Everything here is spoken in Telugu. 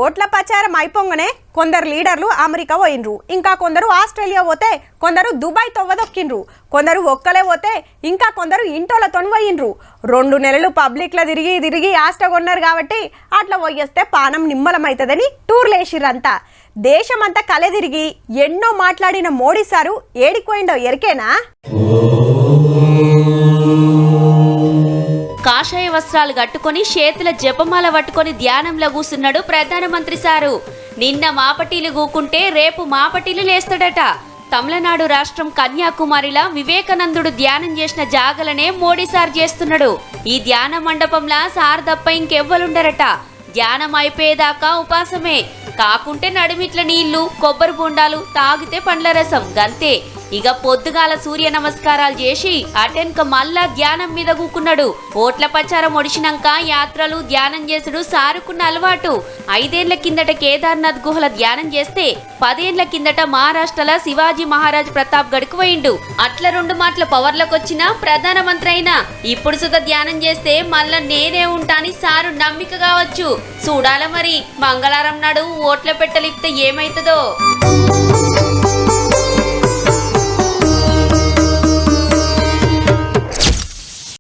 ఓట్ల ప్రచారం అయిపోగానే కొందరు లీడర్లు అమెరికా పోయినరు, ఇంకా కొందరు ఆస్ట్రేలియా పోతే కొందరు దుబాయ్ తవ్వదొక్కిండ్రు, కొందరు ఒక్కలే పోతే ఇంకా కొందరు ఇంటోలతో పోయినరు. 2 నెలలు పబ్లిక్లో తిరిగి తిరిగి ఆస్టగొన్నారు కాబట్టి అట్లా పోయేస్తే పానం నిమ్మలమవుతుందని టూర్లేసిర్రంతా. దేశమంతా కలె తిరిగి ఎన్నో మాట్లాడిన మోడీ సారు ఏడిపోయిండో ఎరికేనా? కాషాయ వస్త్రాలు కట్టుకొని చేతుల జపమాల పట్టుకొని ధ్యానంలో కూసున్నాడు ప్రధానమంత్రి సారు. నిన్న మాపటీలు గూకుంటే రేపు మాపటీలు లేస్తాడట. తమిళనాడు రాష్ట్రం కన్యాకుమారిలా వివేకానందుడు ధ్యానం చేసిన జాగలనే మోడీ సార్ చేస్తున్నాడు. ఈ ధ్యాన మండపంలా సార్ తప్ప ఇంకెవ్వలుండరట. ధ్యానం అయిపోయేదాకా ఉపాసమే, కాకుంటే నడిమిట్ల నీళ్లు, కొబ్బరి బొండాలు, తాగితే పండ్ల రసం గంతే. ఇక పొద్దుగాల సూర్య నమస్కారాలు చేసి అటెన్క మళ్ళా ధ్యానం మీద కూకున్నాడు. ఓట్ల ప్రచారం ఒడిచినాక యాత్రలు ధ్యానం చేసుడు సారుకున్న అలవాటు. 5 ఏళ్ల కిందట కేదార్నాథ్ గుహల ధ్యానం చేస్తే 10 ఏళ్ల కిందట మహారాష్ట్రలో శివాజీ మహారాజ్ ప్రతాప్ గడుకు పోయిండు. అట్లా 2 మాటల పవర్లకొచ్చిన ప్రధానమంత్రి అయినా ఇప్పుడు సుధా ధ్యానం చేస్తే మళ్ళా నేనే ఉంటాని సారు నమ్మిక కావచ్చు. చూడాల మరి మంగళవారం నాడు ఓట్ల పెట్టలిప్తే ఏమైతుందో.